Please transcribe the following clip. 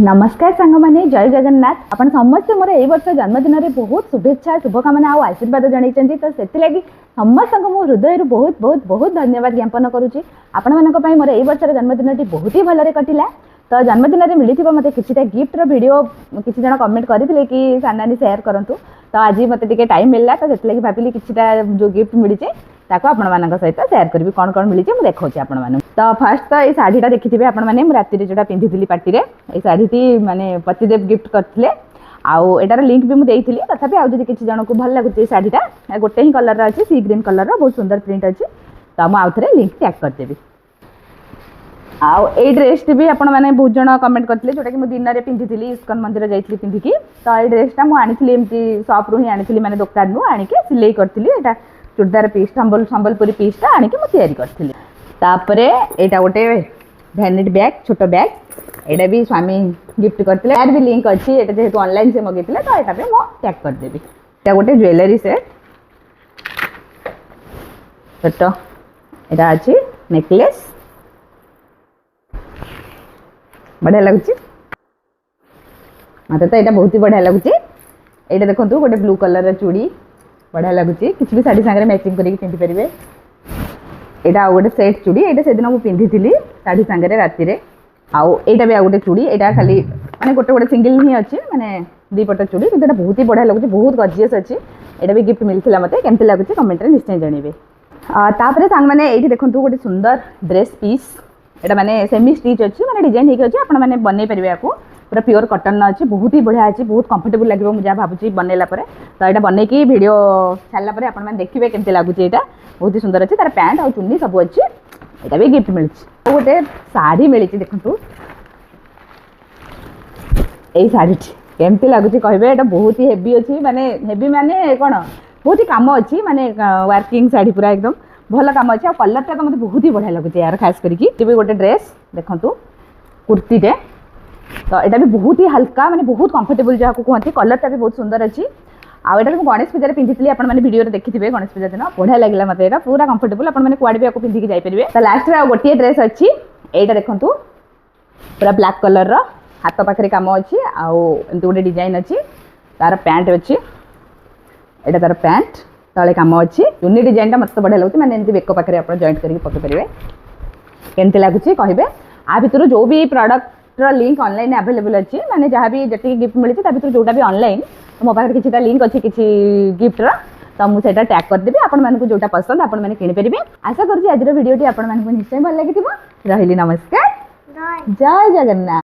नमस्कार सांग मैंने जय जगन्नाथ आपण समस्ते मोर ए वर्ष जन्मदिन में बहुत शुभेच्छा शुभकामना और आशीर्वाद जनइछन्ती तो सेति लागि समस्त मो हृदय बहुत बहुत बहुत धन्यवाद ज्ञापन करुच्ची आपण मानक पई मोर ए वर्ष जन्मदिन बहुत भलरे कटिला। तो जन्मदिन में मिली मत किसी गिफ्टर वीडियो किसी जन कमेंट करते कि सानानी शेयर करूँ तो आज मत टे टाइम मिलला तो से भाविली किसी जो गिफ्ट मिली ताको आपण मानक सहित शेयर करी कौन कौन मिली मुझे देखा आपण मान। तो फास्ट तो ये शाढ़ीटा देखिथे आपण मैंने राति जोटा पिंधि पार्टी रे ये शाढ़ीटी माने पतिदेव गिफ्ट करथिले आउ एटार लिंक भी मुझे देइथिली तथापि आउ जदि किसी जन को भल लागुची शाढ़ीटा गोटे ही कलर अच्छी सी ग्रीन कलर बहुत सुंदर प्रिंट अच्छी तो मुझे आउ थे लिंक टैग करदेवी। आउ ए ड्रेस भी आपण मैंने बहुत जन कमेंट करते जोटा कि मुझे दिन में पिंधि इस्कन मंदिर जाइली पिंधिकी तो ये ड्रेसटा मुझे एमती सप रू ही आनी मैंने दुकान रू आणिके सिलाई करी चूड़दार पीस संबलपुरी पीसटा आणिके मुझे तैयारी करी। तापरे एटा गोटे भैनिटी बैग छोट बैग एटा भी स्वामी गिफ्ट करते यार भी लिंक अच्छी एटा जेहेतु ऑनलाइन से मगेते तो यहाँ पे मुझे टैग करदेवी। एटा गोटे ज्वेलरी सेट छोट एटा अच्छी नेकलेस बढ़िया लगुच मत तो यहाँ बहुत ही बढ़िया लगुच। यहाँ देखो गोटे ब्लू कलर चूड़ी बढ़िया लगुच किसी भी शाढ़ी सागर मैचिंग करके पिंधि पारे। यहाँ गोटे सेट चूड़ी यहाँ से दिन मुझे पिंधि शाढ़ी सागर राति आउ यहाँ भी आ गोटे चूड़ी यहाँ खाली मैंने गोटे गोटे सिंगल ही अच्छी मैंने दीपट चूड़ी कि बहुत ही बढ़िया लगुच बहुत गजियस अच्छी यहाँ भी गिफ्ट मिलता मत केमती लगुच कमेंट निश्चय जनइबे। तापर सांग मैंने ये देखो गोटे सुंदर ड्रेस पीस एटा माने सेमी स्टिच अच्छी माने डिजाइन होके अच्छी आपण माने बनै परिबे याकू पूरा प्योर कॉटन अच्छी बहुत ही बढ़िया अच्छी बहुत कंफर्टेबल लगे मुझे भावुची बनैला परे तो यहाँ बन की वीडियो छाड़ला परे आपण माने देखिबे केमती लागुच एटा बहुत ही सुंदर अच्छी तार पैंट और चुन्नी सब अच्छी यहाँ भी गिफ्ट मिली गोटे शाढ़ी मिली देखु यही शाढ़ी केमती लगुच कहे एटा बहुत ही हेवी अच्छी माने कौन बहुत ही कम अच्छी माने वर्किंग शाढ़ी पूरा एकदम भल कम अच्छे कलरटा तो मतलब बहुत ही बढ़िया लगुच यार खास करके भी गोटे ड्रेस देखु कुर्तीटे तो यहाँ भी बहुत ही हल्का माने बहुत कंफर्टेबल जहाँ को कहते कलरटा भी बहुत सुंदर अच्छी आउ यहाँ गणेश पूजा पिंधि आप वीडियो देखिए गणेश पूजा दिन बढ़िया लगे मत यहाँ पूरा कंफर्टेबल आपने कुआड़े भी आपको पिंधिकी जापरेंगे। तो लास्ट में गोटे ड्रेस अच्छी यहाँ देखु पूरा ब्लैक कलर हाथ पाखे कम अच्छी आउ एमती गोटे डिजाइन अच्छी तार पैंट अच्छी यहाँ तार पैंट तले कम अच्छी चुन्नी डिजाइन मतलब बढ़िया लगुच मैंने एमती बेक पाखे आप जॉइंट करके पकई पारे केमती लगुच कहे आ भर जो भी प्रॉडक्ट लिंक ऑनलाइन अवेलेबल अच्छी मैंने जहाँ भी जी गिफ्ट मिली भर जोटा भी ऑनलाइन तो मो पाखे किसी लिंक अच्छी किसी गिफ्टर तो मुझे टैग करदेवी आपण मानक जोटा पसंद आपण मैंने किनीपारे। आशा करुँच आज भिडियोटी आपण मानक निश्चय भल लगी रही। नमस्कार जय जगन्नाथ।